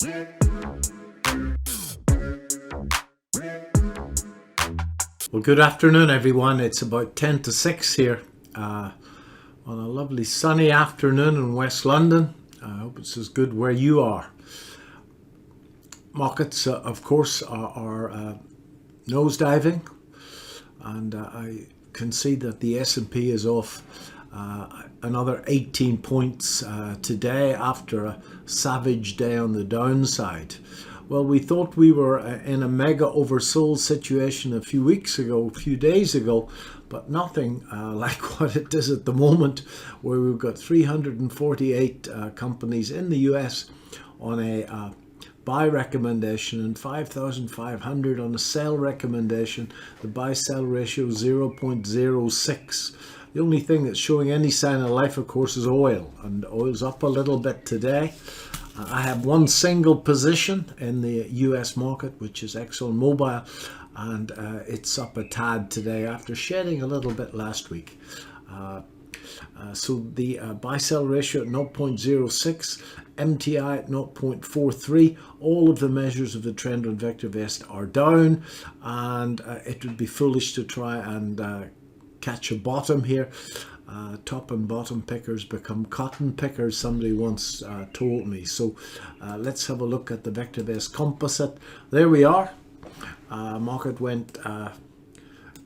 Well, good afternoon, everyone. It's about 10 to 6 here on a lovely sunny afternoon in West London. I hope it's as good where you are. Markets, of course, are nosediving, and I can see that the S&P is off another 18 points today after a savage day on the downside. Well, we thought we were in a mega oversold situation a few days ago, but nothing like what it is at the moment, where we've got 348 companies in the US on a buy recommendation and 5,500 on a sell recommendation. The buy-sell ratio 0.06. The only thing that's showing any sign of life, of course, is oil, and oil's up a little bit today. I have one single position in the US market, which is ExxonMobil, and it's up a tad today after shedding a little bit last week. So the buy-sell ratio at 0.06, MTI at 0.43. All of the measures of the trend on VectorVest are down, and it would be foolish to try and catch a bottom here. Top and bottom pickers become cotton pickers, somebody once told me. So let's have a look at the VectorVest composite. There we are. Market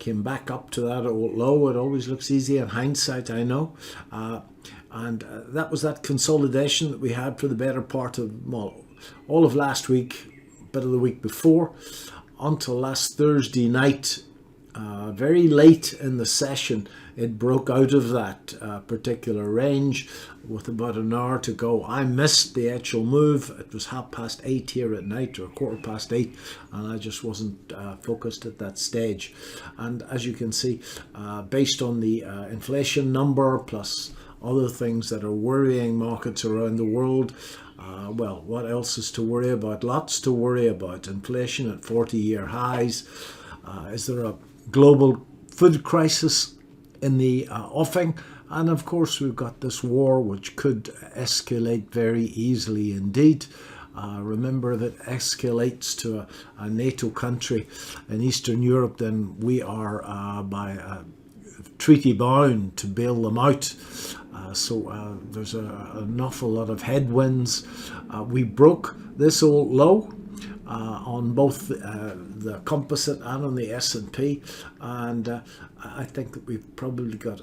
came back up to that old low. It always looks easy in hindsight, I know. And that was that consolidation that we had for the better part of, well, all of last week, bit of the week before, until last Thursday night. Very late in the session, it broke out of that particular range with about an hour to go. I missed the actual move. It was 8:30 here at night, or 8:15, and I just wasn't focused at that stage. And as you can see, based on the inflation number plus other things that are worrying markets around the world, well, what else is to worry about? Lots to worry about. Inflation at 40-year highs. Is there a global food crisis in the offing? And of course, we've got this war which could escalate very easily indeed. Remember that escalates to a NATO country in Eastern Europe, then we are by treaty bound to bail them out. So there's an awful lot of headwinds. We broke this old low on both the composite and on the S&P, and I think that we've probably got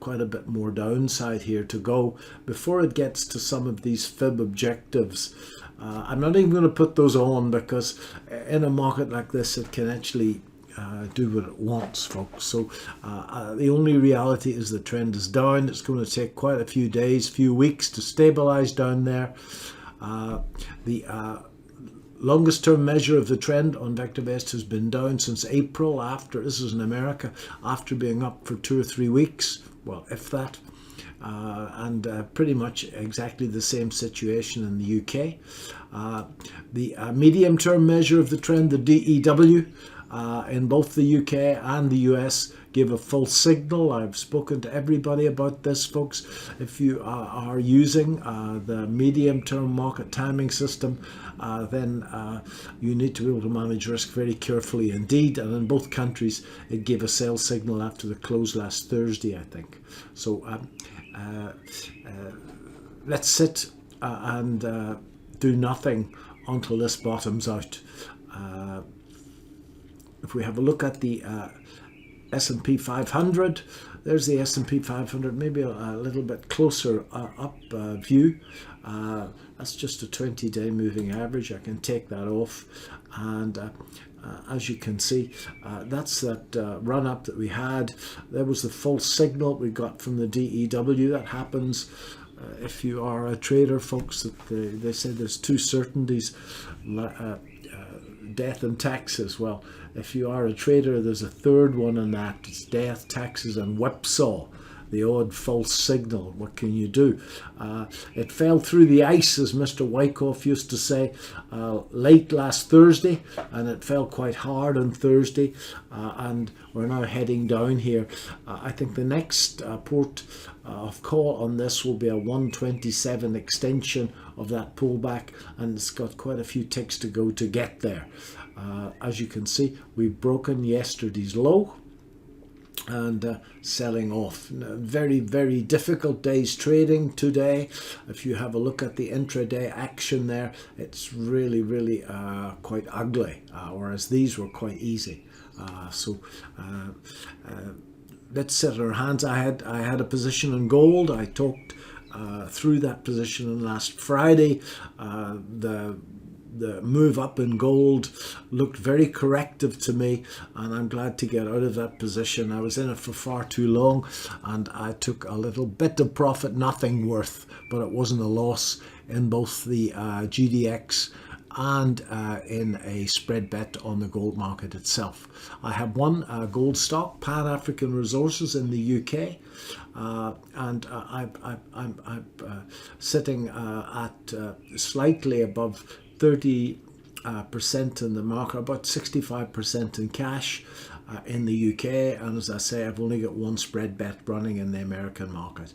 quite a bit more downside here to go before it gets to some of these fib objectives. I'm not even going to put those on, because in a market like this it can actually do what it wants, folks. So the only reality is the trend is down. It's going to take quite a few days, few weeks to stabilize down there. The longest term measure of the trend on VectorVest has been down since April, this is in America, after being up for 2 or 3 weeks, well, if that, and pretty much exactly the same situation in the UK. The medium term measure of the trend, the DEW, in both the UK and the US, give a full signal. I've spoken to everybody about this, folks. If you are using the medium-term market timing system, then you need to be able to manage risk very carefully indeed. And in both countries, it gave a sell signal after the close last Thursday, I think. So let's sit and do nothing until this bottoms out. If we have a look at the S&P 500, there's the S&P 500, maybe a little bit closer up view. That's just a 20-day moving average. I can take that off, and as you can see, that's that run up that we had. There was the false signal we got from the DEW. That happens if you are a trader, folks. That they say there's two certainties, death and taxes. Well, if you are a trader, there's a third one, and that it's death, taxes, and whipsaw, the odd false signal. What can you do? It fell through the ice, as Mr. Wyckoff used to say, late last Thursday, and it fell quite hard on Thursday, and we're now heading down here. I think the next port of call on this will be a 127 extension of that pullback, and it's got quite a few ticks to go to get there. As you can see, we've broken yesterday's low and selling off. Very, very difficult day's trading today. If you have a look at the intraday action there, it's really, really quite ugly, whereas these were quite easy. Let's sit on our hands. I had a position in gold. I talked through that position last Friday. The move up in gold looked very corrective to me, and I'm glad to get out of that position. I was in it for far too long, and I took a little bit of profit, nothing worth, but it wasn't a loss in both the GDX and in a spread bet on the gold market itself. I have one gold stock, Pan African Resources in the UK, and I'm sitting at slightly above 30% in the market, about 65% in cash in the UK, and as I say, I've only got one spread bet running in the American market.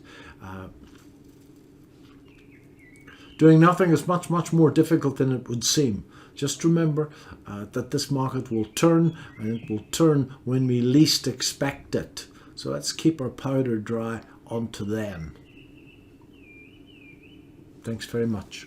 Doing nothing is much, much more difficult than it would seem. Just remember that this market will turn, and it will turn when we least expect it. So let's keep our powder dry until then. Thanks very much.